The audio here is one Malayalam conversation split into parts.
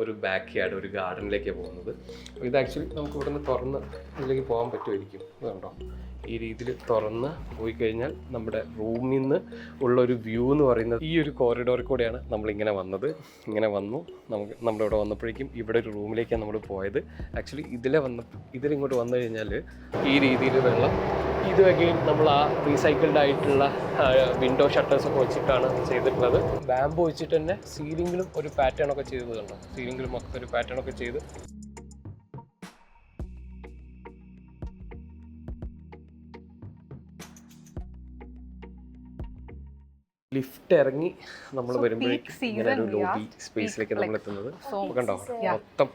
ഒരു ബാക്ക് യാർഡ്, ഒരു ഗാർഡനിലേക്കാണ് പോകുന്നത്. ഇത് ആക്ച്വലി നമുക്ക് ഇവിടെ നിന്ന് തുറന്ന് ഇതിലേക്ക് പോകാൻ പറ്റുമായിരിക്കും. ഇതുണ്ടോ, ഈ രീതിയിൽ തുറന്ന് പോയി കഴിഞ്ഞാൽ നമ്മുടെ റൂമിൽ നിന്ന് ഉള്ള ഒരു വ്യൂ എന്ന് പറയുന്നത് ഈ ഒരു കോറിഡോറിൽ കൂടെയാണ് നമ്മളിങ്ങനെ വന്നത്. ഇങ്ങനെ വന്നു, നമ്മളിവിടെ വന്നപ്പോഴേക്കും ഇവിടെ ഒരു റൂമിലേക്കാണ് നമ്മൾ പോയത്. ആക്ച്വലി ഇതിലിങ്ങോട്ട് വന്നു കഴിഞ്ഞാൽ ഈ രീതിയിൽ വെള്ളം, ഇത് അഗെയിൻ നമ്മൾ ആ റീസൈക്കിൾഡ് ആയിട്ടുള്ള വിൻഡോ ഷട്ടേഴ്സൊക്കെ വെച്ചിട്ടാണ് ചെയ്തിട്ടുള്ളത്. ബാമ്പോ വെച്ചിട്ട് തന്നെ സീലിങ്ങിലും ഒരു പാറ്റേൺ ഒക്കെ ചെയ്തതുണ്ടോ, സീലിങ്ങിലും ഒക്കെ ഒരു പാറ്റേൺ ഒക്കെ ചെയ്ത് ലിഫ്റ്റ് ഇറങ്ങി നമ്മൾ വരുമ്പോഴേക്കും ഇങ്ങനെ ഒരു ലോബി സ്പേസിലേക്ക് നമ്മൾ എത്തുന്നത്. കണ്ടോ, മൊത്തം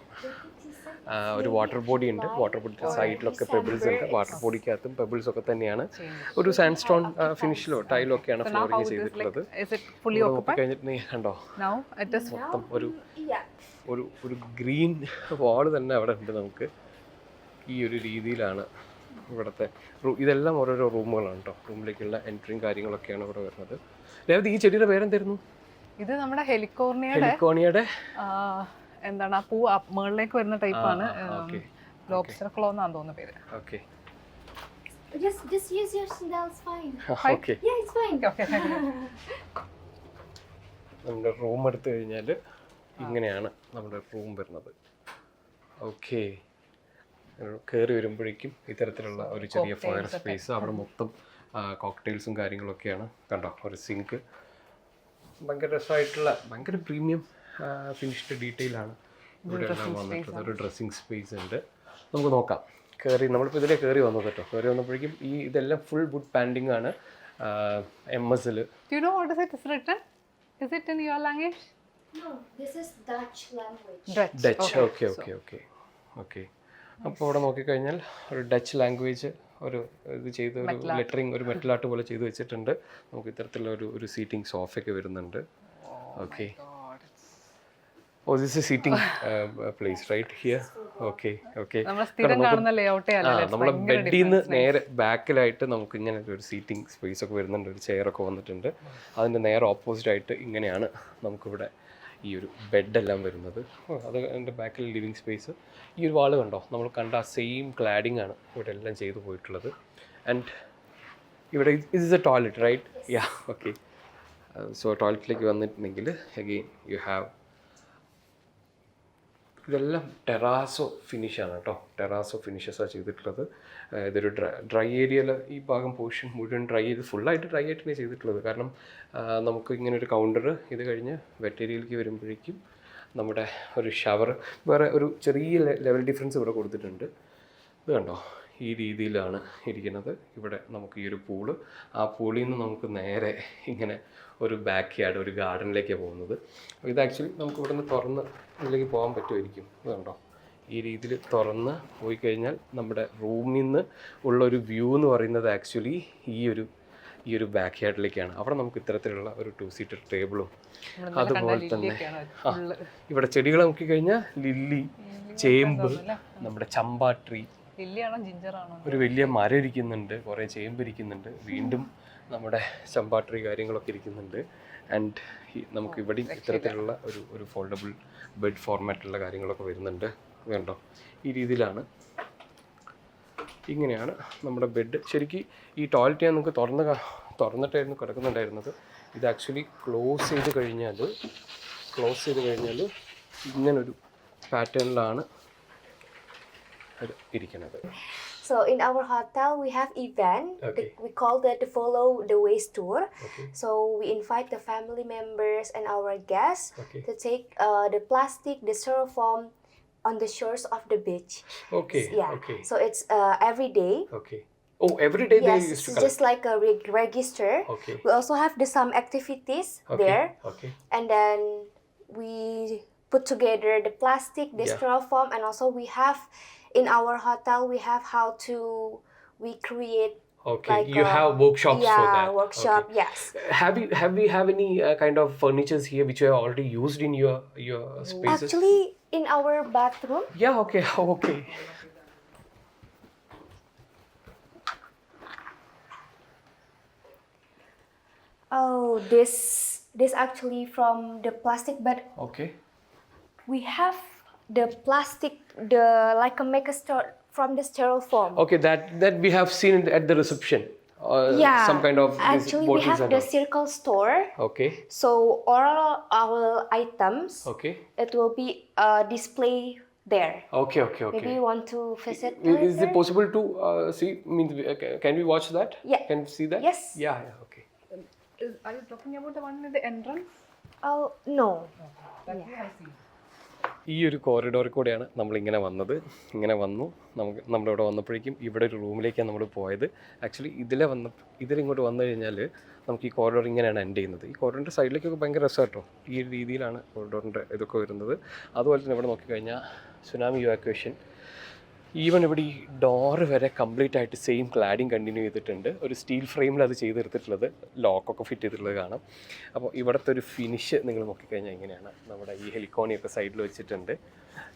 ഒരു വാട്ടർ ബോഡി ഉണ്ട്. വാട്ടർ ബോഡിയുടെ സൈഡിലൊക്കെ പെബിൾസ് ഉണ്ട്. വാട്ടർ ബോഡിക്കകത്തും പെബിൾസ് ഒക്കെ തന്നെയാണ്. ഒരു സാൻഡ് സ്റ്റോൺ ഫിനിഷിലോ ടൈലോ ഒക്കെയാണ് ഫ്ലോറിങ് ചെയ്തിട്ടുള്ളത്. കഴിഞ്ഞിട്ട് കണ്ടോ, മൊത്തം ഒരു ഗ്രീൻ വാള് തന്നെ അവിടെ ഉണ്ട്. നമുക്ക് ഈ ഒരു രീതിയിലാണ് ഇവിടുത്തെ ഇതെല്ലാം ഓരോരോ റൂമുകളാണ് കേട്ടോ. റൂമിലേക്കുള്ള എൻട്രിയും കാര്യങ്ങളൊക്കെയാണ് ഇവിടെ വരുന്നത്. രേവതി, ഈ ചെടിയുടെ പേരെന്തായിരുന്നു? ഇത് നമ്മുടെ ഹെലിക്കോണിയയുടെ എന്താണ് ആ പൂ മുകളിലേക്ക് വരുന്ന ടൈപ്പാണ്. ലോബ്സ്റ്റർ ക്ലോ എന്നാണ് തോന്നുന്ന പേര്. Okay, just use your sandals, fine. Okay. Yeah, it's fine. Okay. നമ്മുടെ റൂം എടുത്തു കഴിഞ്ഞാൽ ഇങ്ങനെയാണ് നമ്മുടെ റൂം വരുന്നത്. ഓക്കെ, കയറി വരുമ്പോഴേക്കും ഇത്തരത്തിലുള്ള ഒരു ചെറിയ ഫയർ സ്പേസ്, അവിടെ മൊത്തം കോക്ടെയിൽസും കാര്യങ്ങളൊക്കെയാണ്. കണ്ടോ, ഒരു സിങ്ക്, ഭയങ്കര രസമായിട്ടുള്ള ഭയങ്കര പ്രീമിയം ഫിനിഷ്ഡ് ഡീറ്റെയിലാണ് ഇവിടെ എല്ലാം വന്നിട്ടുള്ളത്. ഒരു ഡ്രസ്സിങ് സ്പേസ് ഉണ്ട്. നമുക്ക് നോക്കാം. നമ്മളിപ്പോൾ ഇതിലേ കയറി വന്നത് കേട്ടോ. കയറി വന്നപ്പോഴേക്കും ഇതെല്ലാം ഫുൾ വുഡ് പാൻഡിങ് ആണ്. MS-ൽ. Do you know what is it written? Is it in your language? No, this is Dutch language. Dutch. Okay. അപ്പോൾ അവിടെ നോക്കിക്കഴിഞ്ഞാൽ ഒരു ഡച്ച് ലാംഗ്വേജ് ഒരു ഇത് ചെയ്ത് ഒരു ലെറ്ററിങ്, ഒരു മെറ്റൽ ആർട്ട് പോലെ ചെയ്ത് വെച്ചിട്ടുണ്ട്. നമുക്ക് ഇത്തരത്തിലുള്ള ഒരു സീറ്റിംഗ് സോഫയൊക്കെ വരുന്നുണ്ട്. Okay. Oh, this is seating place right here. Okay. നമ്മളെ ബെഡിൽ നിന്ന് നേരെ ബാക്കിലായിട്ട് നമുക്ക് ഇങ്ങനെ ഒരു സീറ്റിംഗ് സ്പേസ് ഒക്കെ വരുന്നുണ്ട്. ഒരു ചെയറൊക്കെ വന്നിട്ടുണ്ട്. അതിൻ്റെ നേരെ ഓപ്പോസിറ്റ് ആയിട്ട് ഇങ്ങനെയാണ് നമുക്കിവിടെ ഈ ഒരു ബെഡെല്ലാം വരുന്നത്. അത് എൻ്റെ ബാക്കിൽ ലിവിങ് സ്പേസ്. ഈ ഒരു വാള് കണ്ടോ, നമ്മൾ കണ്ട ആ സെയിം ക്ലാഡിംഗ് ആണ് ഇവിടെ എല്ലാം ചെയ്തു പോയിട്ടുള്ളത്. ആൻഡ് ഇവിടെ is a toilet right? Yeah, okay. So ടോയ്ലറ്റിലേക്ക് വന്നിട്ടുണ്ടെങ്കിൽ അഗെയിൻ യു ഹാവ്, ഇതെല്ലാം ടെറാസോ ഫിനിഷാണ് കേട്ടോ. ടെറാസോ ഫിനിഷസാണ് ചെയ്തിട്ടുള്ളത്. ഇതൊരു ഡ്രൈ ഏരിയയിൽ ഈ ഭാഗം പോർഷൻ മുഴുവൻ ഡ്രൈ ചെയ്ത് ഫുള്ളായിട്ട് ഡ്രൈ ആയിട്ടാണ് ചെയ്തിട്ടുള്ളത്. കാരണം നമുക്ക് ഇങ്ങനെ ഒരു കൗണ്ടർ, ഇത് കഴിഞ്ഞ് വെറ്റ് ഏരിയയിലേക്ക് വരുമ്പോഴേക്കും നമ്മുടെ ഒരു ഷവർ, വേറെ ഒരു ചെറിയ ലെവൽ ഡിഫറൻസ് ഇവിടെ കൊടുത്തിട്ടുണ്ട്. ഇത് കണ്ടോ, ഈ രീതിയിലാണ് ഇരിക്കുന്നത്. ഇവിടെ നമുക്ക് ഈ ഒരു പൂള്, ആ പൂളിൽ നിന്ന് നമുക്ക് നേരെ ഇങ്ങനെ ഒരു ബാക്ക് യാർഡ്, ഒരു ഗാർഡനിലേക്കാണ് പോകുന്നത്. ഇത് ആക്ച്വലി നമുക്ക് ഇവിടെ നിന്ന് തുറന്ന് ഇതിലേക്ക് പോകാൻ പറ്റുമായിരിക്കും. ഇത് കണ്ടോ, ഈ രീതിയിൽ തുറന്ന് പോയി കഴിഞ്ഞാൽ നമ്മുടെ റൂമിൽ നിന്ന് ഉള്ള ഒരു വ്യൂ എന്ന് പറയുന്നത് ആക്ച്വലി ഈ ഒരു ബാക്ക് യാർഡിലേക്കാണ്. അവിടെ നമുക്ക് ഇത്തരത്തിലുള്ള ഒരു 2-seater ടേബിളും അതുപോലെ തന്നെ ഇവിടെ ചെടികൾ നോക്കിക്കഴിഞ്ഞാൽ ലില്ലി, ചേമ്പ്, നമ്മുടെ ചമ്പാട്രി, ഒരു വലിയ മരം ഇരിക്കുന്നുണ്ട്, കുറേ ചേമ്പ് ഇരിക്കുന്നുണ്ട്, വീണ്ടും നമ്മുടെ ചമ്പാട്രി കാര്യങ്ങളൊക്കെ ഇരിക്കുന്നുണ്ട്. ആൻഡ് നമുക്ക് ഇവിടെ ഇത്തരത്തിലുള്ള ഒരു ഫോൾഡബിൾ ബെഡ് ഫോർമാറ്റുള്ള കാര്യങ്ങളൊക്കെ വരുന്നുണ്ട്. വേണ്ടോ, ഈ രീതിയിലാണ്, ഇങ്ങനെയാണ് നമ്മുടെ ബെഡ്. ശരിക്കും ഈ ടോയ്ലറ്റ് ഞാൻ നമുക്ക് തുറന്നിട്ടായിരുന്നു കിടക്കുന്നുണ്ടായിരുന്നത്. ഇത് ആക്ച്വലി ക്ലോസ് ചെയ്ത് കഴിഞ്ഞാൽ ഇങ്ങനൊരു പാറ്റേണിലാണ് ഇരിക്കുന്നത്. So in our hotel we have event. We call that the Follow the Waste tour. So we invite the family members and our guests to take the plastic, the styrofoam on the shores of the beach. So it's every day. Oh, every day they used to collect. Just like a register. We also have some activities there. And then we put together the plastic, the styrofoam, and also we have in our hotel we have how to create. Like you have workshops for that. Yeah, workshop. Yes. Have we have any kind of furnitures here which you have already used in your spaces? Actually, in our bathroom. Yeah. Okay. Oh, this actually from the plastic bed. Okay. We have the plastic, like a make a from the styrofoam. Okay, that we have seen at the reception. Yeah. Some kind of these Actually, we bottles have and the all. circle store. Okay. So all our items, Okay. it will be display there. Okay. Maybe you want to visit Is it later? possible to see? Means can we watch that? Yeah. Can we see that? Yes. Yeah. Okay. Are you talking about the one in the entrance? Oh no. ഈ ഒരു കോറിഡോറിൽ കൂടെയാണ് നമ്മളിങ്ങനെ വന്നത്. ഇങ്ങനെ വന്നു നമ്മളിവിടെ വന്നപ്പോഴേക്കും ഇവിടെ ഒരു റൂമിലേക്കാണ് നമ്മൾ പോയത്. ആക്ച്വലി ഇതിലിങ്ങോട്ട് വന്നു കഴിഞ്ഞാൽ നമുക്ക് ഈ കോറിഡോർ ഇങ്ങനെയാണ് എൻഡ് ചെയ്യുന്നത്. ഈ കോറിഡോറിൻ്റെ സൈഡിലേക്കൊക്കെ ഭയങ്കര രസമാണ് കേട്ടോ. ഈ ഒരു രീതിയിലാണ് കോറിഡോറിൻ്റെ ഇതൊക്കെ വരുന്നത്. അതുപോലെ തന്നെ ഇവിടെ നോക്കിക്കഴിഞ്ഞാൽ സുനാമി ഇവാക്വേഷൻ, ഈവൻ ഇവിടെ ഈ ഡോറ് വരെ കംപ്ലീറ്റ് ആയിട്ട് സെയിം ക്ലാഡിങ് കണ്ടിന്യൂ ചെയ്തിട്ടുണ്ട്. ഒരു സ്റ്റീൽ ഫ്രെയിമിൽ അത് ചെയ്തെടുത്തിട്ടുള്ളത്, ലോക്കൊക്കെ ഫിറ്റ് ചെയ്തിട്ടുള്ളത് കാണാം. അപ്പോൾ ഇവിടുത്തെ ഒരു ഫിനിഷ് നിങ്ങൾ നോക്കിക്കഴിഞ്ഞാൽ ഇങ്ങനെയാണ്. നമ്മുടെ ഈ ഹെലിക്കോണിയൊക്കെ സൈഡിൽ വെച്ചിട്ടുണ്ട്.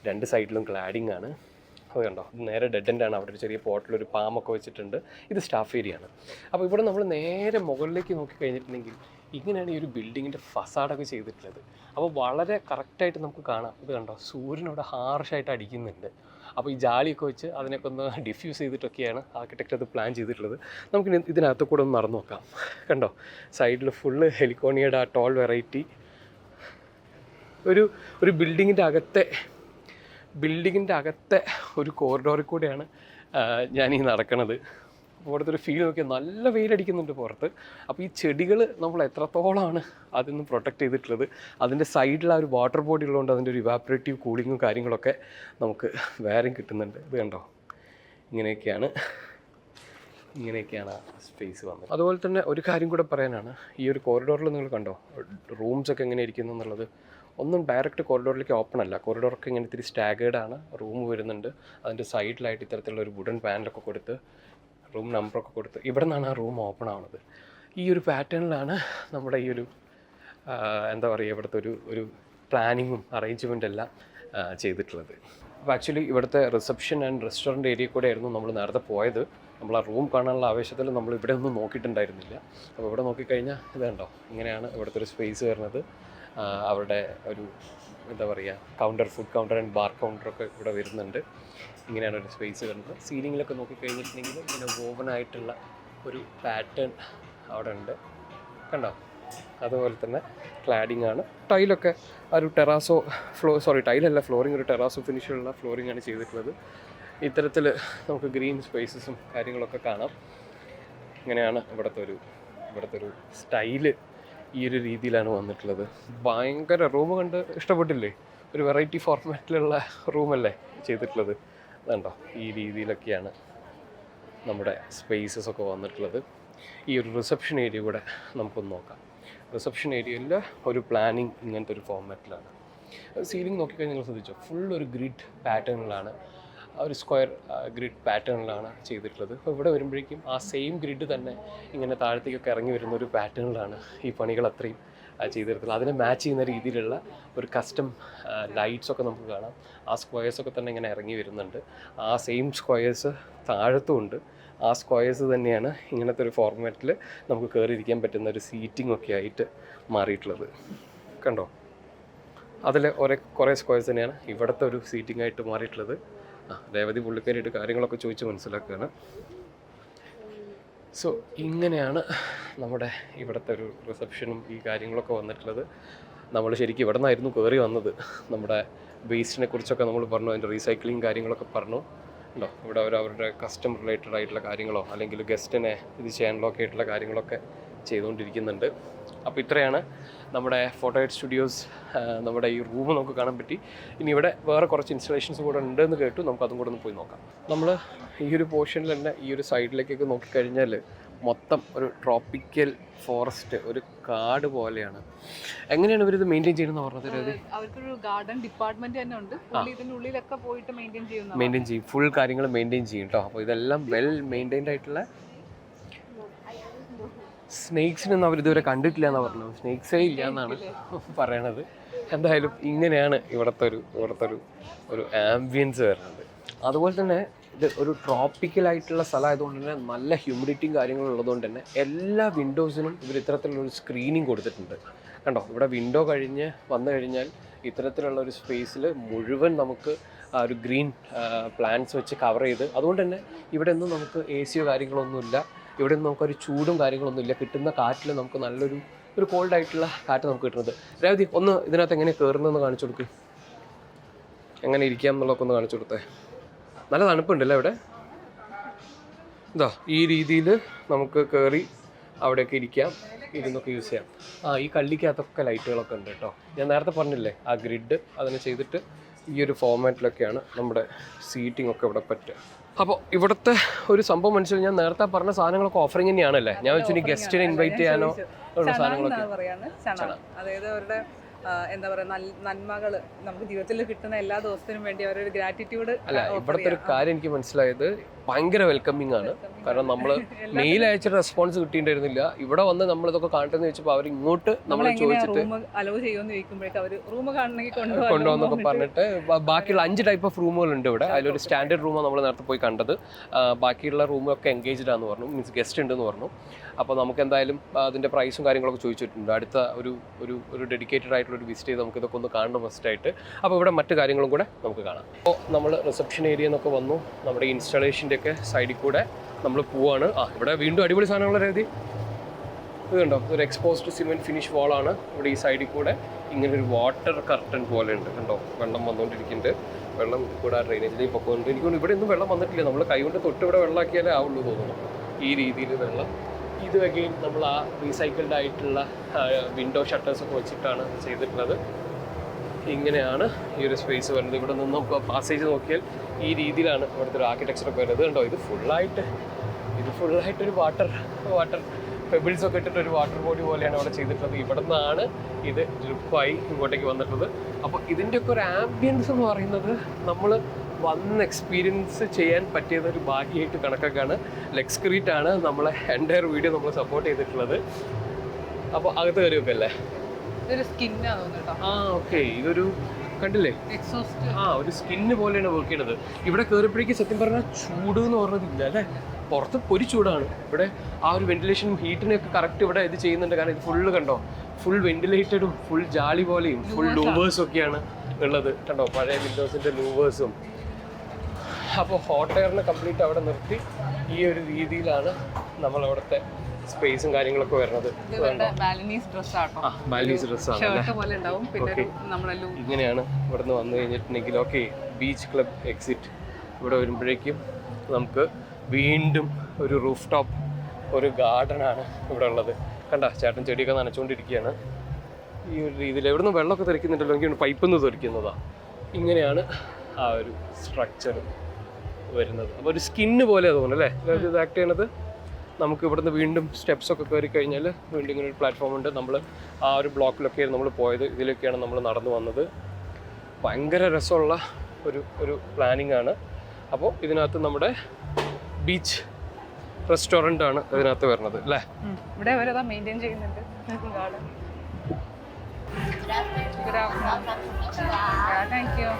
രണ്ട് സൈഡിലും ക്ലാഡിങ് ആണ്. അത് കണ്ടോ, നേരെ ഡെഡ് എൻഡാണ്. അവിടെ ഒരു ചെറിയ പോട്ടിലൊരു പാമൊക്കെ വെച്ചിട്ടുണ്ട്. ഇത് സ്റ്റാഫ് ഏരിയ ആണ്. അപ്പോൾ ഇവിടെ നമ്മൾ നേരെ മുകളിലേക്ക് നോക്കിക്കഴിഞ്ഞിട്ടുണ്ടെങ്കിൽ ഇങ്ങനെയാണ് ഈ ഒരു ബിൽഡിങ്ങിൻ്റെ ഫസാഡൊക്കെ ചെയ്തിട്ടുള്ളത്. അപ്പോൾ വളരെ കറക്റ്റായിട്ട് നമുക്ക് കാണാം. ഇത് കണ്ടോ, സൂര്യനവിടെ ഹാർഷായിട്ട് അടിക്കുന്നുണ്ട്. അപ്പോൾ ഈ ജാലിയൊക്കെ വെച്ച് അതിനൊക്കെ ഒന്ന് ഡിഫ്യൂസ് ചെയ്തിട്ടൊക്കെയാണ് ആർക്കിടെക്റ്റ് അത് പ്ലാൻ ചെയ്തിട്ടുള്ളത്. നമുക്ക് ഇതിനകത്ത് കൂടെ ഒന്ന് നടന്നു നോക്കാം. കണ്ടോ, സൈഡിൽ ഫുള്ള് ഹെലിക്കോണിയുടെ ആ ടോൾ വെറൈറ്റി. ഒരു ബിൽഡിങ്ങിൻ്റെ അകത്തെ ഒരു കോറിഡോറിൽ കൂടെയാണ് ഞാനീ നടക്കണത്. അപ്പോൾ ഇവിടുത്തെ ഒരു ഫീൽ നോക്കിയാൽ നല്ല വെയിലടിക്കുന്നുണ്ട് പുറത്ത്. അപ്പോൾ ഈ ചെടികൾ നമ്മൾ എത്രത്തോളമാണ് അതിൽ നിന്ന് പ്രൊട്ടക്റ്റ് ചെയ്തിട്ടുള്ളത്. അതിൻ്റെ സൈഡിൽ ആ ഒരു വാട്ടർ ബോഡി ഉള്ളതുകൊണ്ട് അതിൻ്റെ ഒരു ഇവാപ്പറേറ്റീവ് കൂളിങ്ങും കാര്യങ്ങളൊക്കെ നമുക്ക് വേറെയും കിട്ടുന്നുണ്ട്. ഇത് കണ്ടോ, ഇങ്ങനെയൊക്കെയാണ് ആ സ്പേസ് വന്നത്. അതുപോലെ തന്നെ ഒരു കാര്യം കൂടെ പറയാനാണ്, ഈ ഒരു കോറിഡോറിൽ നിങ്ങൾ കണ്ടോ റൂംസൊക്കെ എങ്ങനെ ഇരിക്കുന്നു എന്നുള്ളത്. ഒന്നും ഡയറക്റ്റ് കോറിഡോറിലേക്ക് ഓപ്പൺ അല്ല. കോറിഡോറൊക്കെ ഇങ്ങനെ ഇത്തിരി സ്റ്റാഗേർഡാണ്. റൂം വരുന്നുണ്ട്. അതിൻ്റെ സൈഡിലായിട്ട് ഇത്തരത്തിലുള്ള ഒരു വുഡൻ പാനലൊക്കെ കൊടുത്ത് റൂം നമ്പറൊക്കെ കൊടുത്ത് ഇവിടെ നിന്നാണ് ആ റൂം ഓപ്പൺ ആവുന്നത്. ഈ ഒരു പാറ്റേണിലാണ് നമ്മുടെ ഈ ഒരു എന്താ പറയുക ഇവിടുത്തെ ഒരു പ്ലാനിങ്ങും അറേഞ്ച്മെൻ്റ് എല്ലാം ചെയ്തിട്ടുള്ളത്. അപ്പോൾ ആക്ച്വലി ഇവിടുത്തെ റിസപ്ഷൻ ആൻഡ് റെസ്റ്റോറൻറ്റ് ഏരിയ കൂടെ ആയിരുന്നു നമ്മൾ നേരത്തെ പോയത്. നമ്മൾ ആ റൂം കാണാനുള്ള ആവേശത്തിൽ നമ്മൾ ഇവിടെ ഒന്നും നോക്കിയിട്ടുണ്ടായിരുന്നില്ല. അപ്പോൾ ഇവിടെ നോക്കിക്കഴിഞ്ഞാൽ ഇത് കണ്ടോ, ഇങ്ങനെയാണ് ഇവിടുത്തെ ഒരു സ്പേസ് വരുന്നത്. അവരുടെ ഒരു എന്താ പറയുക ഫുഡ് കൗണ്ടർ ആൻഡ് ബാർ കൗണ്ടറൊക്കെ ഇവിടെ വരുന്നുണ്ട്. ഇങ്ങനെയാണ് ഒരു സ്പേസ് വരുന്നത്. സീലിങ്ങിലൊക്കെ നോക്കിക്കഴിഞ്ഞിട്ടുണ്ടെങ്കിൽ ഇങ്ങനെ വോവനായിട്ടുള്ള ഒരു പാറ്റേൺ അവിടെ ഉണ്ട്, കണ്ടോ. അതുപോലെ തന്നെ ക്ലാഡിംഗ് ആണ്. ടൈലൊക്കെ ഒരു ടെറാസോ ടൈലല്ല, ഫ്ലോറിംഗ് ഒരു ടെറാസോ ഫിനിഷുള്ള ഫ്ലോറിംഗ് ആണ് ചെയ്തിട്ടുള്ളത്. ഇത്തരത്തിൽ നമുക്ക് ഗ്രീൻ സ്പേസസും കാര്യങ്ങളൊക്കെ കാണാം. ഇങ്ങനെയാണ് ഇവിടുത്തെ ഒരു സ്റ്റൈല്. ഈ ഒരു രീതിയിലാണ് വന്നിട്ടുള്ളത്. ഭയങ്കര റൂം കണ്ട് ഇഷ്ടപ്പെട്ടില്ലേ? ഒരു വെറൈറ്റി ഫോർമാറ്റിലുള്ള റൂമല്ലേ ചെയ്തിട്ടുള്ളത്. അതുണ്ടോ, ഈ രീതിയിലൊക്കെയാണ് നമ്മുടെ സ്പേസസ് ഒക്കെ വന്നിട്ടുള്ളത്. ഈ ഒരു റിസപ്ഷൻ ഏരിയ കൂടെ നമുക്കൊന്ന് നോക്കാം. റിസപ്ഷൻ ഏരിയയിൽ ഒരു പ്ലാനിങ് ഇങ്ങനത്തെ ഒരു ഫോർമാറ്റിലാണ്. സീലിംഗ് നോക്കിക്കഴിഞ്ഞാൽ നിങ്ങൾ ശ്രദ്ധിച്ചോ, ഫുൾ ഒരു ഗ്രിഡ് പാറ്റേണിലാണ്, ഒരു സ്ക്വയർ ഗ്രിഡ് പാറ്റേണിലാണ് ചെയ്തിട്ടുള്ളത്. അപ്പോൾ ഇവിടെ വരുമ്പോഴേക്കും ആ സെയിം ഗ്രിഡ് തന്നെ ഇങ്ങനെ താഴത്തേക്കൊക്കെ ഇറങ്ങി വരുന്ന ഒരു പാറ്റേണിലാണ് ഈ പണികൾ അത്രയും ചെയ്തെടുത്തുള്ളത്. അതിനെ മാച്ച് ചെയ്യുന്ന രീതിയിലുള്ള ഒരു കസ്റ്റം ലൈറ്റ്സൊക്കെ നമുക്ക് കാണാം. ആ സ്ക്വയേഴ്സൊക്കെ തന്നെ ഇങ്ങനെ ഇറങ്ങി വരുന്നുണ്ട്. ആ സെയിം സ്ക്വയേഴ്സ് താഴത്തും ഉണ്ട്. ആ സ്ക്വയേഴ്സ് തന്നെയാണ് ഇങ്ങനത്തെ ഒരു ഫോർമാറ്റിൽ നമുക്ക് കയറിയിരിക്കാൻ പറ്റുന്ന ഒരു സീറ്റിംഗ് ഒക്കെ ആയിട്ട് മാറിയിട്ടുള്ളത്. കണ്ടോ, അതിൽ കുറേ സ്ക്വയേഴ്സ് തന്നെയാണ് ഇവിടുത്തെ ഒരു സീറ്റിംഗ് ആയിട്ട് മാറിയിട്ടുള്ളത്. രേവതി പുള്ളിക്കാരിയിട്ട് കാര്യങ്ങളൊക്കെ ചോദിച്ച് മനസ്സിലാക്കുകയാണ്. സോ ഇങ്ങനെയാണ് നമ്മുടെ ഇവിടുത്തെ ഒരു റിസപ്ഷനും ഈ കാര്യങ്ങളൊക്കെ വന്നിട്ടുള്ളത്. നമ്മൾ ശരിക്കും ഇവിടെ നിന്നായിരുന്നു കയറി വന്നത്. നമ്മുടെ വേസ്റ്റിനെ കുറിച്ചൊക്കെ നമ്മൾ പറഞ്ഞു, അതിൻ്റെ റീസൈക്ലിങ് കാര്യങ്ങളൊക്കെ പറഞ്ഞു. ഉണ്ടോ, ഇവിടെ അവരുടെ കസ്റ്റം റിലേറ്റഡ് ആയിട്ടുള്ള കാര്യങ്ങളോ അല്ലെങ്കിൽ ഗസ്റ്റിനെ ഇത് ചെയ്യാനുള്ള ഒക്കെ ആയിട്ടുള്ള കാര്യങ്ങളൊക്കെ ചെയ്തുകൊണ്ടിരിക്കുന്നുണ്ട്. അപ്പോൾ ഇത്രയാണ് നമ്മുടെ ഫോട്ടോയെറ്റ് സ്റ്റുഡിയോസ്. നമ്മുടെ ഈ റൂം നമുക്ക് കാണാൻ പറ്റി. ഇനി ഇവിടെ വേറെ കുറച്ച് ഇൻസ്റ്റലേഷൻസ് കൂടെ ഉണ്ടെന്ന് കേട്ടു. നമുക്ക് അതും കൂടെ ഒന്ന് പോയി നോക്കാം. നമ്മൾ ഈ ഒരു പോർഷനിൽ തന്നെ ഈ ഒരു സൈഡിലേക്കൊക്കെ നോക്കിക്കഴിഞ്ഞാൽ മൊത്തം ഒരു ട്രോപ്പിക്കൽ ഫോറസ്റ്റ്, ഒരു കാട് പോലെയാണ്. എങ്ങനെയാണ് ഇവരിത് മെയിൻറ്റെയിൻ ചെയ്യുന്നത് പറഞ്ഞത്? അവർക്കൊരു ഗാർഡൻ ഡിപ്പാർട്ട്മെന്റ് തന്നെ ഉണ്ട്. ഇതിന്റെ ഉള്ളിലൊക്കെ പോയിട്ട് മെയിൻറ്റെയിൻ ചെയ്യും, ഫുൾ കാര്യങ്ങൾ മെയിൻറ്റെയിൻ ചെയ്യും കേട്ടോ. അപ്പോൾ ഇതെല്ലാം വെൽ മെയിൻറ്റെയിൻഡ് ആയിട്ടുള്ള. സ്നേക്സിനൊന്നും അവരിതുവരെ കണ്ടിട്ടില്ല എന്നാണ് പറഞ്ഞത്. സ്നേക്സേ ഇല്ല എന്നാണ് പറയണത്. എന്തായാലും ഇങ്ങനെയാണ് ഇവിടുത്തെ ഒരു ആംബിയൻസ് വരുന്നത്. അതുപോലെ തന്നെ ഇത് ഒരു ട്രോപ്പിക്കലായിട്ടുള്ള സ്ഥലമായതുകൊണ്ട് തന്നെ നല്ല ഹ്യൂമിഡിറ്റിയും കാര്യങ്ങളും ഉള്ളതുകൊണ്ട് തന്നെ എല്ലാ വിൻഡോസിനും ഇവർ ഇത്തരത്തിലുള്ളൊരു സ്ക്രീനിങ് കൊടുത്തിട്ടുണ്ട്. കണ്ടോ, ഇവിടെ വിൻഡോ കഴിഞ്ഞ് വന്നു കഴിഞ്ഞാൽ ഇത്തരത്തിലുള്ള ഒരു സ്പേസിൽ മുഴുവൻ നമുക്ക് ആ ഒരു ഗ്രീൻ പ്ലാന്റ്സ് വെച്ച് കവർ ചെയ്ത്, അതുകൊണ്ട് തന്നെ ഇവിടെ ഒന്നും നമുക്ക് എ സിയോ കാര്യങ്ങളൊന്നുമില്ല, ഇവിടെ ഒന്നും നമുക്കൊരു ചൂടും കാര്യങ്ങളൊന്നുമില്ല. കിട്ടുന്ന കാറ്റിൽ നമുക്ക് ഒരു കോൾഡ് ആയിട്ടുള്ള കാറ്റ് നമുക്ക് കിട്ടുന്നത്. രേവതി ഒന്ന് ഇതിനകത്ത് എങ്ങനെ കയറുന്നതെന്ന് കാണിച്ചു കൊടുക്ക്, എങ്ങനെ ഇരിക്കാം എന്നുള്ളതൊക്കെ ഒന്ന് കാണിച്ചു കൊടുത്തേ. നല്ല തണുപ്പുണ്ടല്ലേ ഇവിടെ. ഇതാ ഈ രീതിയിൽ നമുക്ക് കയറി അവിടെയൊക്കെ ഇരിക്കാം, ഇരുന്നൊക്കെ യൂസ് ചെയ്യാം. ഈ കള്ളിക്കകത്തൊക്കെ ലൈറ്റുകളൊക്കെ ഉണ്ട് കേട്ടോ. ഞാൻ നേരത്തെ പറഞ്ഞില്ലേ ആ ഗ്രിഡ് അതിന് ചെയ്തിട്ട് ഈ ഒരു ഫോർമാറ്റിലൊക്കെയാണ് നമ്മുടെ സീറ്റിംഗ് ഒക്കെ ഇവിടെ പറ്റുക. അപ്പോൾ ഇവിടുത്തെ ഒരു സംഭവം മനസ്സിലായി, ഞാൻ നേരത്തെ പറഞ്ഞ സാധനങ്ങളൊക്കെ ഓഫറിങ് തന്നെയാണല്ലേ. ഞാൻ വെച്ചു ഇനി ഗസ്റ്റിനെ ഇൻവൈറ്റ് ചെയ്യാനോ ഉള്ള സാധനങ്ങളൊക്കെ. അതായത് അവരുടെ എന്താ പറയുക, നന്മകൾ നമുക്ക് ജീവിതത്തിൽ കിട്ടുന്ന എല്ലാ ദിവസത്തിനും വേണ്ടി അവരൊരു ഗ്രാറ്റിറ്റ്യൂഡ്. അല്ല, ഇവിടുത്തെ ഒരു കാര്യം എനിക്ക് മനസ്സിലായത് ഭയങ്കര വെൽക്കമിങ് ആണ്. കാരണം നമ്മൾ മെയിൽ അയച്ച റെസ്പോൺസ് കിട്ടിയിട്ടുണ്ടായിരുന്നില്ല. ഇവിടെ വന്ന് നമ്മളിതൊക്കെ കാണട്ടെന്ന് ചോദിച്ചപ്പോൾ അവർ ഇങ്ങോട്ട് നമ്മൾ ചോദിച്ചിട്ട് അലോ ചെയ്യുമെന്ന് ചോദിക്കുമ്പോഴേക്കും അവർ റൂം കാണണമെങ്കിൽ കൊണ്ടുവന്നൊക്കെ പറഞ്ഞിട്ട് ബാക്കിയുള്ള 5 ടൈപ്പ് ഓഫ് റൂമുകളുണ്ട് ഇവിടെ. അതിലൊരു സ്റ്റാൻഡേർഡ് റൂമാണ് നമ്മൾ നേരത്തെ പോയി കണ്ടത്. ബാക്കിയുള്ള റൂമൊക്കെ എൻഗേജ്ഡ് ആണെന്ന് പറഞ്ഞു, മീൻസ് ഗസ്റ്റ് ഉണ്ടെന്ന് പറഞ്ഞു. അപ്പോൾ നമുക്ക് എന്തായാലും അതിൻ്റെ പ്രൈസും കാര്യങ്ങളൊക്കെ ചോദിച്ചിട്ടുണ്ട്. അടുത്ത ഒരു ഡെഡിക്കേറ്റഡ് ആയിട്ടുള്ള ഒരു വിസിറ്റ് ചെയ്ത് നമുക്ക് ഇതൊക്കെ ഒന്ന് കാണണം ഫസ്റ്റായിട്ട്. അപ്പോൾ ഇവിടെ മറ്റു കാര്യങ്ങളും കൂടെ നമുക്ക് കാണാം. അപ്പോൾ നമ്മൾ റിസപ്ഷൻ ഏരിയ എന്നൊക്കെ വന്നു. നമ്മുടെ ഇൻസ്റ്റാളേഷൻ്റെ ഒക്കെ സൈഡിൽ കൂടെ നമ്മൾ പോവാണ്. ഇവിടെ വീണ്ടും അടിപൊളി സാധനങ്ങളുടെ രീതി ഇത് കണ്ടോ, ഒരു എക്സ്പോസ്ഡ് സിമെൻറ്റ് ഫിനിഷ് വാളാണ്. ഇവിടെ ഈ സൈഡിൽ കൂടെ ഇങ്ങനെ ഒരു വാട്ടർ കർട്ടൻ പോലെ ഉണ്ട് കണ്ടോ, വെള്ളം വന്നുകൊണ്ടിരിക്കുന്നുണ്ട്. വെള്ളം കൂടെ ആ ഡ്രെയിനേജിലേക്ക് പൊക്കോണ്ട് എനിക്ക് തോന്നുന്നു ഇവിടെ ഒന്നും വെള്ളം വന്നിട്ടില്ല. നമ്മൾ കൈകൊണ്ട് തൊട്ട് ഇവിടെ വെള്ളമാക്കിയാലേ ആവുള്ളൂ തോന്നുന്നു. ഈ രീതിയിൽ വെള്ളം ഇത് അഗെയിൻ നമ്മൾ ആ റീസൈക്കിൾഡ് ആയിട്ടുള്ള വിൻഡോ ഷട്ടേഴ്സൊക്കെ വെച്ചിട്ടാണ് ചെയ്തിട്ടുള്ളത്. ഇങ്ങനെയാണ് ഈ ഒരു സ്പേസ് വരുന്നത്. ഇവിടെ നിന്ന് നമുക്ക് പാസേജ് നോക്കിയാൽ ഈ രീതിയിലാണ് ഇവിടുത്തെ ഒരു ആർക്കിടെക്ചറൊക്കെ വരുന്നത്. കണ്ടോ, ഇത് ഫുള്ളായിട്ടൊരു വാട്ടർ പെബിൾസ് ഒക്കെ ഇട്ടിട്ട് ഒരു വാട്ടർ ബോഡി പോലെയാണ് അവിടെ ചെയ്തിട്ടുള്ളത്. ഇവിടെ നിന്നാണ് ഇത് ഡ്രിപ്പായി ഇങ്ങോട്ടേക്ക് വന്നിട്ടുള്ളത്. അപ്പോൾ ഇതിൻ്റെയൊക്കെ ഒരു ആംബിയൻസ് എന്ന് പറയുന്നത് നമ്മൾ വന്ന് എക്സ്പീരിയൻസ് ചെയ്യാൻ പറ്റിയതൊരു ഭാഗ്യമായിട്ട് കണക്കൊക്കെയാണ്. ലെക്സ്ക്രീറ്റ് ആണ് നമ്മളെ എൻ്റയർ വീഡിയോ നമ്മൾ സപ്പോർട്ട് ചെയ്തിട്ടുള്ളത്. അപ്പോൾ അകത്ത് കയറിയൊക്കെ അല്ലേ, ഓക്കെ, ഇതൊരു കണ്ടില്ലേ, ഒരു സ്കിന്ന് പോലെയാണ് വർക്ക് ചെയ്യണത്. ഇവിടെ കയറിയപ്പോഴേക്ക് സത്യം പറഞ്ഞാൽ ചൂട് എന്ന് പറഞ്ഞതില്ല അല്ലേ, പുറത്ത് പൊരി ചൂടാണ്. ഇവിടെ ആ ഒരു വെന്റിലേഷനും ഹീറ്റിനൊക്കെ കറക്റ്റ് ഇവിടെ ഇത് ചെയ്യുന്നുണ്ട്. കാരണം ഇത് ഫുള്ള് കണ്ടോ, ഫുൾ വെന്റിലേറ്റഡും ഫുൾ ജാളി പോലെയും ഫുൾ ലൂവേഴ്സും ഒക്കെയാണ് ഉള്ളത് കണ്ടോ, പഴയ വിൻഡോസിൻ്റെ ലൂവേഴ്സും. അപ്പോൾ ഹോട്ട് എയറിനെ കംപ്ലീറ്റ് അവിടെ നിർത്തി ഈ ഒരു രീതിയിലാണ് നമ്മളവിടുത്തെ സ്പേസും കാര്യങ്ങളൊക്കെ വരുന്നത്. ബാലിനീസ് ഡ്രസ്സാണ്. ഇങ്ങനെയാണ് ഇവിടെ നിന്ന് വന്നു കഴിഞ്ഞിട്ടുണ്ടെങ്കിൽ ഓക്കെ, ബീച്ച് ക്ലബ് എക്സിറ്റ്. ഇവിടെ വരുമ്പോഴേക്കും നമുക്ക് വീണ്ടും ഒരു റൂഫ് ടോപ്പ്, ഒരു ഗാർഡനാണ് ഇവിടെ ഉള്ളത്. കണ്ട ചേട്ടൻ ചെടിയൊക്കെ നനച്ചുകൊണ്ടിരിക്കുകയാണ് ഈ ഒരു രീതിയിൽ. എവിടെ നിന്ന് വെള്ളമൊക്കെ തെറിക്കുന്നുണ്ടല്ലോ, എനിക്ക് പൈപ്പിൽ നിന്ന് തെറിക്കുന്നതാണ്. ഇങ്ങനെയാണ് ആ ഒരു സ്ട്രക്ചർ വരുന്നത്. അപ്പോൾ ഒരു സ്കിന്ന് പോലെ തോന്നുന്നു അല്ലേ ഇത് ആക്ട് ചെയ്യണത്. നമുക്ക് ഇവിടുന്ന് വീണ്ടും സ്റ്റെപ്സൊക്കെ കയറി കഴിഞ്ഞാൽ വീണ്ടും ഇങ്ങനെ ഒരു പ്ലാറ്റ്ഫോം ഉണ്ട്. നമ്മൾ ആ ഒരു ബ്ലോക്കിലൊക്കെയാണ് നമ്മൾ പോയത്, ഇതിലൊക്കെയാണ് നമ്മൾ നടന്നു വന്നത്. ഭയങ്കര രസമുള്ള ഒരു പ്ലാനിങ് ആണ്. അപ്പോൾ ഇതിനകത്ത് നമ്മുടെ ബീച്ച് റെസ്റ്റോറൻ്റ് ആണ് ഇതിനകത്ത് വരുന്നത് അല്ലേ. ഇവിടെ അവരതാ മെയിൻറ്റെയിൻ ചെയ്യുന്നുണ്ട് garden. Thank you.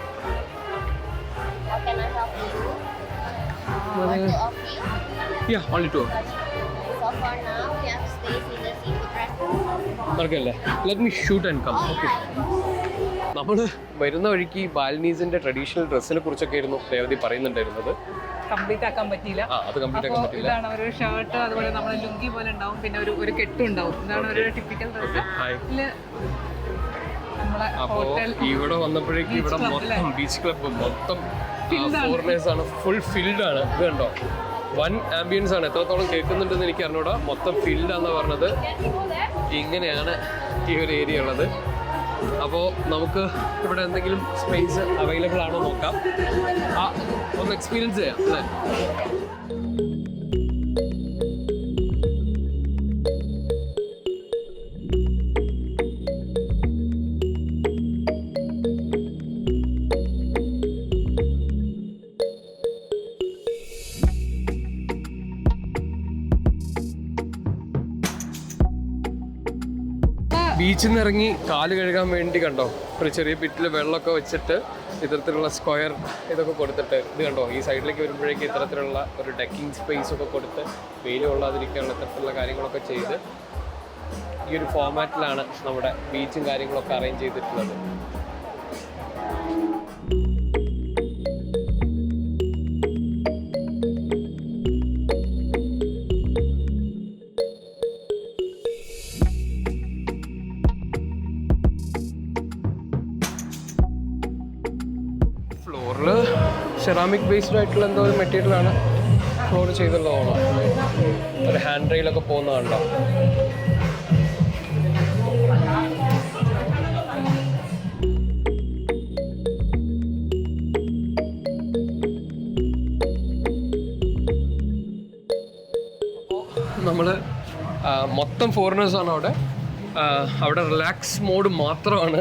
How can I help you? Yeah, only 2. So for now, we have stays in the seafood restaurant. Okay, let me shoot and come. Okay. നമ്മൾ വരുന്ന വഴിക്ക് ബാലിനീസിന്റെ ട്രഡീഷണൽ ഡ്രസ്സിനെ കുറിച്ചൊക്കെ ആയിരുന്നു രേവതി പറയുന്നുണ്ടായിരുന്നത്. കംപ്ലീറ്റ് ആക്കാൻ പറ്റിയില്ല. ഇതാണ് ഒരു ഷർട്ട്, അതുപോലെ നമ്മുടെ ലുങ്കി പോലെ ഉണ്ടാവും, പിന്നെ ഒരു കെട്ടും ഉണ്ടാവും. ഇതാണ് ഒരു ടിപ്പിക്കൽ ഡ്രസ്. ഇവിടെ വന്നപ്പോഴേക്കും ഇവിടെ മൊത്തം ബീച്ച് ക്ലബ്ബ് മൊത്തം ഫോറിനേഴ്സ് ആണ്, ഫുൾ ഫിൽഡ് ആണ്. ഇത് കണ്ടോ, വൺ ആംബിയൻസ് ആണ്. എത്രത്തോളം കേൾക്കുന്നുണ്ടെന്ന് എനിക്ക് അറിഞ്ഞൂടാ. മൊത്തം ഫിൽഡാന്ന് പറഞ്ഞത്. ഇങ്ങനെയാണ് ഈ ഒരു ഏരിയ ഉള്ളത്. അപ്പോൾ നമുക്ക് ഇവിടെ എന്തെങ്കിലും സ്പേസ് അവൈലബിൾ ആണോ നോക്കാം, ഒന്ന് എക്സ്പീരിയൻസ് ചെയ്യാം അല്ലേ. ബീച്ചിൽ നിന്ന് ഇറങ്ങി കാല് കഴുകാൻ വേണ്ടി കണ്ടോ ഒരു ചെറിയ പിറ്റിൽ വെള്ളമൊക്കെ വെച്ചിട്ട് ഇത്തരത്തിലുള്ള സ്ക്വയർ ഇതൊക്കെ കൊടുത്തിട്ട്, ഇത് കണ്ടോ ഈ സൈഡിലേക്ക് വരുമ്പോഴേക്കും ഇത്തരത്തിലുള്ള ഒരു ഡെക്കിങ് സ്പേസ് ഒക്കെ കൊടുത്ത് വെയിൽ കൊള്ളാതിരിക്കാനുള്ള ഇത്തരത്തിലുള്ള കാര്യങ്ങളൊക്കെ ചെയ്ത് ഈ ഒരു ഫോർമാറ്റിലാണ് നമ്മുടെ ബീച്ചും കാര്യങ്ങളൊക്കെ അറേഞ്ച് ചെയ്തിട്ടുള്ളത്. ഫ്ലോറിൽ സെറാമിക് ബേസ്ഡ് ആയിട്ടുള്ള എന്തോ ഒരു മെറ്റീരിയലാണ് ഫ്ലോർ ചെയ്തുള്ളതാണ്. ഒരു ഹാൻഡ് റെയിലൊക്കെ പോകുന്നതാണല്ലോ. നമ്മൾ മൊത്തം ഫോറിനേഴ്സാണ് അവിടെ റിലാക്സ് മോഡ് മാത്രമാണ്,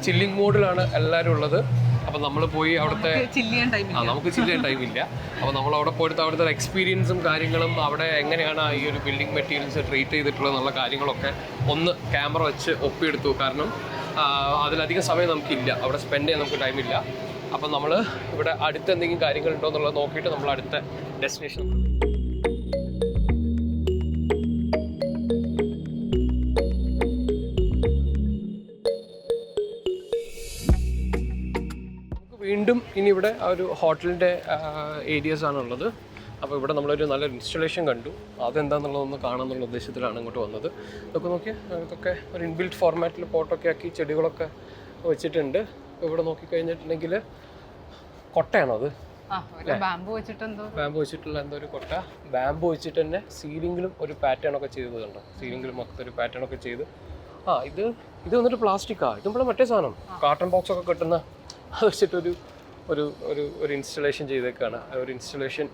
ചില്ലിങ് മോഡിലാണ് എല്ലാവരും ഉള്ളത്. അപ്പം നമ്മൾ പോയി അവിടുത്തെ നമുക്ക് ചില്ല് ചെയ്യാൻ ടൈമില്ല. അപ്പോൾ നമ്മൾ അവിടെ പോയിട്ട് അവിടുത്തെ എക്സ്പീരിയൻസും കാര്യങ്ങളും അവിടെ എങ്ങനെയാണ് ഈ ഒരു ബിൽഡിംഗ് മെറ്റീരിയൽസ് ട്രീറ്റ് ചെയ്തിട്ടുള്ളത് എന്നുള്ള കാര്യങ്ങളൊക്കെ ഒന്ന് ക്യാമറ വെച്ച് ഒപ്പിയെടുത്തു. കാരണം അതിലധികം സമയം നമുക്കില്ല, അവിടെ സ്പെൻഡ് ചെയ്യാൻ നമുക്ക് ടൈമില്ല. അപ്പം നമ്മൾ ഇവിടെ അടുത്ത് എന്തെങ്കിലും കാര്യങ്ങളുണ്ടോ എന്നുള്ളത് നോക്കിയിട്ട് നമ്മൾ അടുത്ത ഡെസ്റ്റിനേഷൻ വീണ്ടും ഇനി ഇവിടെ ഒരു ഹോട്ടലിൻ്റെ ഏരിയാസാണ് ഉള്ളത്. അപ്പോൾ ഇവിടെ നമ്മളൊരു നല്ലൊരു ഇൻസ്റ്റലേഷൻ കണ്ടു. അതെന്താണെന്നുള്ളതൊന്ന് കാണാമെന്നുള്ള ഉദ്ദേശത്തിലാണ് ഇങ്ങോട്ട് വന്നത്. ഇതൊക്കെ നോക്കിയാൽ ഇതൊക്കെ ഒരു ഇൻബിൽറ്റ് ഫോർമാറ്റിൽ പോട്ടൊക്കെ ആക്കി ചെടികളൊക്കെ വെച്ചിട്ടുണ്ട്. ഇവിടെ നോക്കിക്കഴിഞ്ഞിട്ടുണ്ടെങ്കിൽ കൊട്ടയാണോ അത്? ബാമ്പു വെച്ചിട്ടുള്ള എന്തോ ഒരു കൊട്ട. ബാമ്പു വെച്ചിട്ട് തന്നെ സീലിങ്ങിലും ഒരു പാറ്റേൺ ഒക്കെ ചെയ്തത് കണ്ടോ. സീലിങ്ങിലും മൊത്തം ഒരു പാറ്റേൺ ഒക്കെ ചെയ്ത് ഇത് വന്നിട്ട് പ്ലാസ്റ്റിക്കാ. ഇത് നമ്മുടെ മറ്റേ സാധനം കാർട്ടൺ ബോക്സ് ഒക്കെ കിട്ടുന്ന അത് വെച്ചിട്ടൊരു ഒരു ഒരു ഒരു ഇൻസ്റ്റലേഷൻ ചെയ്തേക്കാണ്. ഒരു ഇൻസ്റ്റലേഷൻ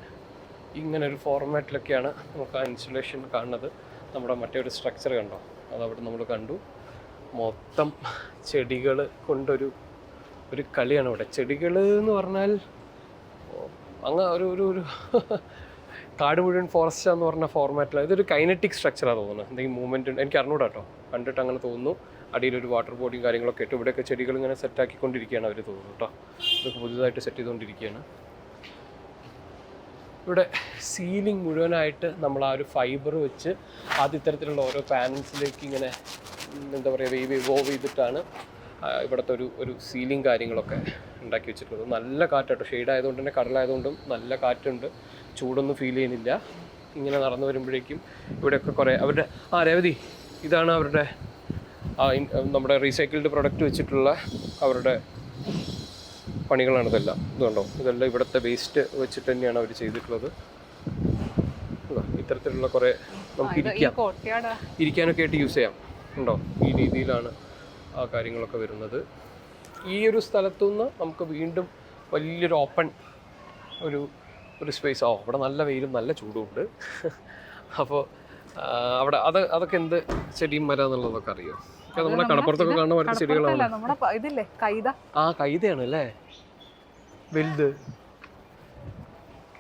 ഇങ്ങനെ ഒരു ഫോർമാറ്റിലൊക്കെയാണ് നമുക്ക് ആ ഇൻസ്റ്റലേഷൻ കാണുന്നത്. നമ്മുടെ മറ്റേ ഒരു സ്ട്രക്ചർ കണ്ടോ, അതവിടെ നമ്മൾ കണ്ടു. മൊത്തം ചെടികൾ കൊണ്ടൊരു കളിയാണ് ഇവിടെ. ചെടികൾ എന്ന് പറഞ്ഞാൽ അങ്ങ് ഒരു കാട് മുഴുവൻ ഫോറസ്റ്റ് എന്ന് പറഞ്ഞ ഫോർമാറ്റിലാണ്. ഇതൊരു കൈനറ്റിക് സ്ട്രക്ചറാണ് തോന്നുന്നത്. എന്തെങ്കിലും മൂവ്മെൻറ്റ് ഉണ്ട്, എനിക്ക് അറിഞ്ഞൂടാ കേട്ടോ. കണ്ടിട്ട് അങ്ങനെ തോന്നുന്നു. അടിയിലൊരു വാട്ടർ ബോഡിയും കാര്യങ്ങളൊക്കെ ഇട്ട് ഇവിടെയൊക്കെ ചെടികൾ ഇങ്ങനെ സെറ്റാക്കിക്കൊണ്ടിരിക്കുകയാണ് അവർ തോന്നുന്നു കേട്ടോ. ഇതൊക്കെ പുതുതായിട്ട് സെറ്റ് ചെയ്തുകൊണ്ടിരിക്കുകയാണ്. ഇവിടെ സീലിംഗ് മുഴുവനായിട്ട് നമ്മൾ ആ ഒരു ഫൈബർ വെച്ച് ഇത്തരത്തിലുള്ള ഓരോ പാനൽസിലേക്ക് ഇങ്ങനെ എന്താ പറയുക വോവ് ചെയ്തിട്ടാണ് ഇവിടുത്തെ ഒരു സീലിംഗ് കാര്യങ്ങളൊക്കെ ഉണ്ടാക്കി വെച്ചിട്ടുള്ളത്. നല്ല കാറ്റാട്ടോ, ഷെയ്ഡ് ആയതുകൊണ്ട് തന്നെ കടലായതുകൊണ്ടും നല്ല കാറ്റുണ്ട്. ചൂടൊന്നും ഫീൽ ചെയ്യുന്നില്ല. ഇങ്ങനെ നടന്നു വരുമ്പോഴേക്കും ഇവിടെയൊക്കെ കുറേ അവരുടെ രേവതി ഇതാണ് അവരുടെ നമ്മുടെ റീസൈക്കിൾഡ് പ്രൊഡക്റ്റ് വെച്ചിട്ടുള്ള അവരുടെ പണികളാണ് ഇതെല്ലാം. ഇതുണ്ടോ, ഇതെല്ലാം ഇവിടുത്തെ വേസ്റ്റ് വെച്ചിട്ട് തന്നെയാണ് അവർ ചെയ്തിട്ടുള്ളത്. ഇത്തരത്തിലുള്ള കുറേ നമുക്ക് ഇരിക്കാനൊക്കെ ആയിട്ട് യൂസ് ചെയ്യാം. ഉണ്ടോ, ഈ രീതിയിലാണ് ആ കാര്യങ്ങളൊക്കെ വരുന്നത്. ഈ ഒരു സ്ഥലത്തുനിന്ന് നമുക്ക് വീണ്ടും വലിയൊരു ഓപ്പൺ ഒരു സ്പേസ്. അവിടെ നല്ല വെയിലും നല്ല ചൂടുമുണ്ട്. അപ്പോൾ അവിടെ അതൊക്കെ എന്ത് ചെടിയും മരം എന്നുള്ളതൊക്കെ അറിയോ? നമ്മളെ കടപ്പുറത്തൊക്കെ കാണുന്ന പോലത്തെ ചെടികളാണ്. കൈതയാണ് അല്ലേ വലുത്.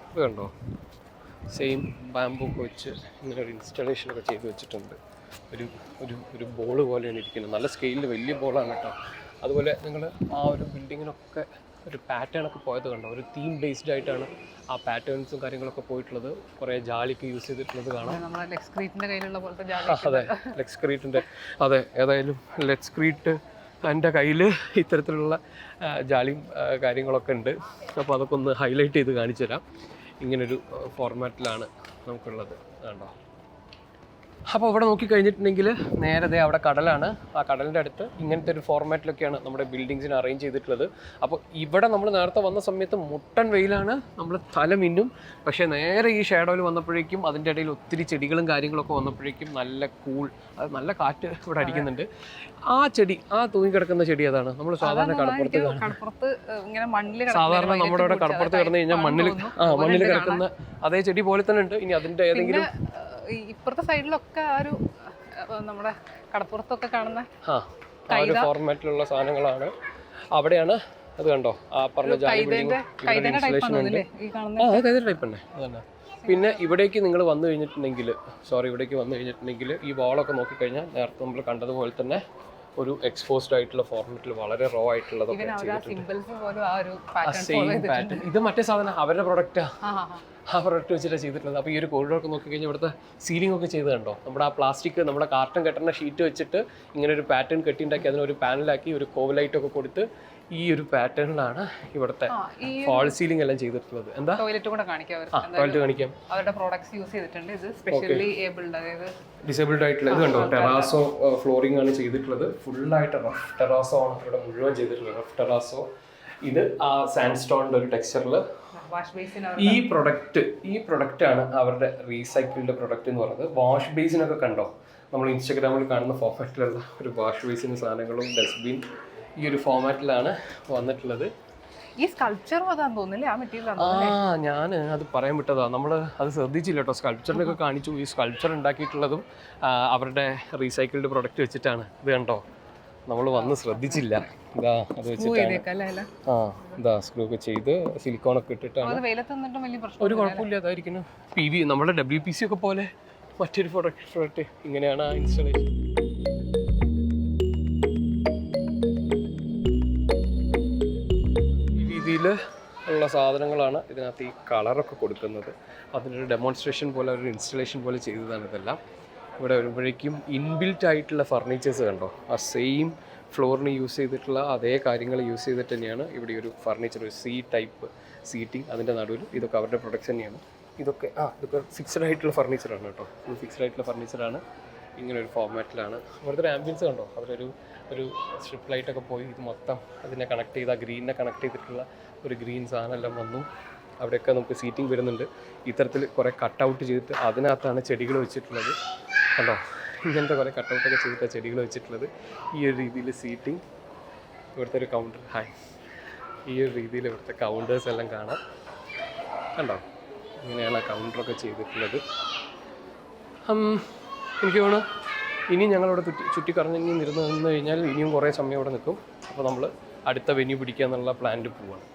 ഇത് കണ്ടോ, സെയിം ബാമ്പു ഒക്കെ വെച്ച് ഇങ്ങനെ ഒരു ഇൻസ്റ്റലേഷനൊക്കെ ചെയ്ത് വെച്ചിട്ടുണ്ട്. ഒരു ബോൾ പോലെയാണ് ഇരിക്കുന്നത്. നല്ല സ്കെയിലിൽ വലിയ ബോളാണ് കേട്ടോ. അതുപോലെ നിങ്ങൾ ആ ഒരു ബിൽഡിങ്ങിനൊക്കെ ഒരു പാറ്റേൺ ഒക്കെ പോയത് കണ്ടോ. ഒരു തീം ബേസ്ഡ് ആയിട്ടാണ് ആ പാറ്റേൺസും കാര്യങ്ങളൊക്കെ പോയിട്ടുള്ളത്. കുറേ ജാലിക്ക് യൂസ് ചെയ്തിട്ടുള്ളത് കാണാം. അതെ, ലെക്സ്ക്രീറ്റിൻ്റെ അതെ. ഏതായാലും ലെക്സ്ക്രീറ്റ് എൻ്റെ കയ്യിൽ ഇത്തരത്തിലുള്ള ജാലിയും കാര്യങ്ങളൊക്കെ ഉണ്ട്. അപ്പോൾ അതൊക്കെ ഒന്ന് ഹൈലൈറ്റ് ചെയ്ത് കാണിച്ചു തരാം. ഇങ്ങനൊരു ഫോർമാറ്റിലാണ് നമുക്കുള്ളത് കണ്ടോ. അപ്പോൾ ഇവിടെ നോക്കിക്കഴിഞ്ഞിട്ടുണ്ടെങ്കിൽ നേരെ അവിടെ കടലാണ്. ആ കടലിൻ്റെ അടുത്ത് ഇങ്ങനത്തെ ഒരു ഫോർമാറ്റിലൊക്കെയാണ് നമ്മുടെ ബിൽഡിങ്സിന് അറേഞ്ച് ചെയ്തിട്ടുള്ളത്. അപ്പോൾ ഇവിടെ നമ്മൾ നേരത്തെ വന്ന സമയത്ത് മുട്ടൻ വെയിലാണ്, നമ്മൾ തല മിന്നും. പക്ഷേ നേരെ ഈ ഷാഡോയിൽ വന്നപ്പോഴേക്കും അതിൻ്റെ ഇടയിൽ ഒത്തിരി ചെടികളും കാര്യങ്ങളൊക്കെ വന്നപ്പോഴേക്കും നല്ല കൂൾ, നല്ല കാറ്റ് ഇവിടെ അടിക്കുന്നുണ്ട്. ആ ചെടി, ആ തൂങ്ങിക്കിടക്കുന്ന ചെടി അതാണ് നമ്മൾ സാധാരണ കടപ്പുറത്ത് സാധാരണ നമ്മുടെ ഇവിടെ കടപ്പുറത്ത് കിടന്നു കഴിഞ്ഞാൽ മണ്ണിൽ കിടക്കുന്ന അതേ ചെടി പോലെ തന്നെ ഉണ്ട്. ഇനി അതിൻ്റെ ഏതെങ്കിലും ഇപ്പുറത്തെ സൈഡിലൊക്കെ നമ്മുടെ കടപ്പുറത്തൊക്കെ കാണുന്ന ഫോർമാറ്റിലുള്ള സാധനങ്ങളാണ്. അവിടെയാണ് അത് കണ്ടോ, ആ പറഞ്ഞ ഇൻസ്റ്റലേഷൻ ഉണ്ട്. കൈത ടൈപ്പ് തന്നെ അതന്നെ. പിന്നെ ഇവിടേക്ക് നിങ്ങൾ വന്നു കഴിഞ്ഞിട്ടുണ്ടെങ്കിൽ ഈ വാളൊക്കെ നോക്കിക്കഴിഞ്ഞാൽ നേരത്തെ നമ്മൾ കണ്ടതുപോലെ തന്നെ ഒരു എക്സ്പോസ്ഡ് ആയിട്ടുള്ള ഫോർമാറ്റിൽ വളരെ റോ ആയിട്ടുള്ളതൊക്കെ സെയിം പാറ്റേൺ. ഇത് മറ്റേ സാധനം അവരുടെ പ്രൊഡക്റ്റാ, ആ പ്രൊഡക്റ്റ് വെച്ചിട്ടാണ് ചെയ്തിട്ടുള്ളത്. അപ്പോൾ ഈ ഒരു കോറിഡോറൊക്കെ നോക്കിക്കഴിഞ്ഞാൽ ഇവിടുത്തെ സീലിംഗ് ഒക്കെ ചെയ്ത് കണ്ടോ. നമ്മുടെ ആ പ്ലാസ്റ്റിക് നമ്മുടെ കാർട്ടൺ കെട്ടുന്ന ഷീറ്റ് വെച്ചിട്ട് ഇങ്ങനെ ഒരു പാറ്റേൺ കെട്ടിണ്ടാക്കി അതിനൊരു പാനലാക്കി ഒരു കോവലൈറ്റൊക്കെ കൊടുത്ത് ഈ ഒരു പാറ്റേണിലാണ് ഇവിടുത്തെ ഫാൾ സീലിംഗ് എല്ലാം ചെയ്തിട്ടുള്ളത്. എന്താ ടോയ്ലറ്റ് കാണിക്കാം. അവരുടെ പ്രോഡക്ട്സ് യൂസ് ചെയ്തിട്ടുണ്ട്. ഇത് സ്പെഷ്യലി ഡിസേബിൾഡ് ആയിട്ടുള്ള ഇത് കണ്ടോ, ടെറാസോ ഫ്ലോറിംഗ് ആണ് ചെയ്തിട്ടുള്ളത്. ഫുള്ളായിട്ട് റഫ് ടെറാസോ ആണ് ഇവിടെ മുഴുവൻ ചെയ്തിട്ടുള്ളത്. റഫ് ടെറാസോ ഇത് ആ സാൻഡ് സ്റ്റോണിൻ്റെ ഒരു ടെക്സ്ചറിൽ വാഷ് ബേസിൻ ഈ പ്രൊഡക്റ്റ് ആണ് അവരുടെ റീസൈക്കിൾഡ് പ്രൊഡക്റ്റ് എന്ന് പറയുന്നത്. വാഷ് ബേസിനൊക്കെ കണ്ടോ, നമ്മൾ ഇൻസ്റ്റാഗ്രാമിൽ കാണുന്ന ഫോർമാറ്റിലുള്ള ഒരു വാഷ് ബേസിന് സാധനങ്ങളും ഡസ്റ്റ്ബിൻ ഈ ഒരു ഫോർമാറ്റിലാണ് വന്നിട്ടുള്ളത്. ഈ സ്കൾപ്ചർ അതാന്ന് തോന്നില്ലേ, ആ മെറ്റീരിയൽ ഞാൻ അത് പറയാൻ വിട്ടതാ, നമ്മൾ അത് ശ്രദ്ധിച്ചില്ല കേട്ടോ. സ്കൾപ്ചറിനൊക്കെ കാണിച്ചു. ഈ സ്കൾപ്ചർ ഉണ്ടാക്കിയിട്ടുള്ളതും അവരുടെ റീസൈക്കിൾഡ് പ്രൊഡക്റ്റ് വെച്ചിട്ടാണ്. ഇത് കണ്ടോ, നമ്മൾ വന്ന് ശ്രദ്ധിച്ചില്ല. ഇതാ അത് വെച്ചിട്ടാണ്. ഇതാ സ്ക്രൂ ഒക്കെ ചെയ്ത് സിലിക്കോണൊക്കെ ഇട്ടിട്ടാണ്. ഒരു കുഴപ്പമില്ല, അതായിരിക്കുന്നു PV നമ്മുടെ WPC ഒക്കെ പോലെ മറ്റൊരു പ്രൊഡക്റ്റ്. ഇങ്ങനെയാണ് ആ ഇൻസ്റ്റലേഷൻ. ഈ രീതിയിൽ ഉള്ള സാധനങ്ങളാണ് ഇതിനകത്ത് ഈ കളറൊക്കെ കൊടുക്കുന്നത്. അതിനൊരു ഡെമോൺസ്ട്രേഷൻ പോലെ ഒരു ഇൻസ്റ്റലേഷൻ പോലെ ചെയ്തതാണ് ഇതെല്ലാം. ഇവിടെ വരുമ്പോഴേക്കും ഇൻബിൽറ്റ് ആയിട്ടുള്ള ഫർണിച്ചേഴ്സ് കണ്ടോ, ആ സെയിം ഫ്ലോറിന് യൂസ് ചെയ്തിട്ടുള്ള അതേ കാര്യങ്ങൾ യൂസ് ചെയ്തിട്ട് തന്നെയാണ് ഇവിടെ ഒരു ഫർണിച്ചർ, ഒരു ടൈപ്പ് സീറ്റിംഗ് അതിൻ്റെ നടുവിൽ. ഇതൊക്കെ അവരുടെ പ്രൊഡക്ട്സ് തന്നെയാണ്. ഇതൊക്കെ ഫിക്സഡ് ആയിട്ടുള്ള ഫർണിച്ചറാണ് കേട്ടോ. ഇത് ഫിക്സഡ് ആയിട്ടുള്ള ഫർണിച്ചറാണ്. ഇങ്ങനെ ഒരു ഫോർമാറ്റിലാണ്. അവിടുത്തെ ഒരു ആംബിയൻസ് കണ്ടോ, ഒരു സ്ട്രിപ്പ് ലൈറ്റൊക്കെ പോയി ഇത് മൊത്തം അതിനെ കണക്ട് ചെയ്ത്, ആ ഗ്രീനിനെ കണക്ട് ചെയ്തിട്ടുള്ള ഒരു ഗ്രീൻ സാധനം എല്ലാം വന്നു. അവിടെയൊക്കെ നമുക്ക് സീറ്റിംഗ് വരുന്നുണ്ട്. ഇത്തരത്തിൽ കുറേ കട്ടൗട്ട് ചെയ്തിട്ട് അതിനകത്താണ് ചെടികൾ വെച്ചിട്ടുള്ളത് കണ്ടോ. ഇങ്ങനത്തെ കുറേ കട്ടൗട്ടൊക്കെ ചെയ്തിട്ടാണ് ചെടികൾ വെച്ചിട്ടുള്ളത്. ഈ ഒരു രീതിയിൽ സീറ്റിംഗ്. ഇവിടുത്തെ ഒരു കൗണ്ടർ, ഈ ഒരു രീതിയിൽ ഇവിടുത്തെ കൗണ്ടേഴ്സ് എല്ലാം കാണാം കണ്ടോ. ഇങ്ങനെയാണ് ആ കൗണ്ടറൊക്കെ ചെയ്തിട്ടുള്ളത്. എനിക്ക് തോന്നുന്നു ഇനി ഞങ്ങളിവിടെ ചുറ്റിക്കറങ്ങി ഇരുന്ന് കഴിഞ്ഞാൽ ഇനിയും കുറേ സമയം ഇവിടെ നിൽക്കും. അപ്പോൾ നമ്മൾ അടുത്ത വെന്യൂ പിടിക്കുക എന്നുള്ള പ്ലാനിൽ പോവാണ്.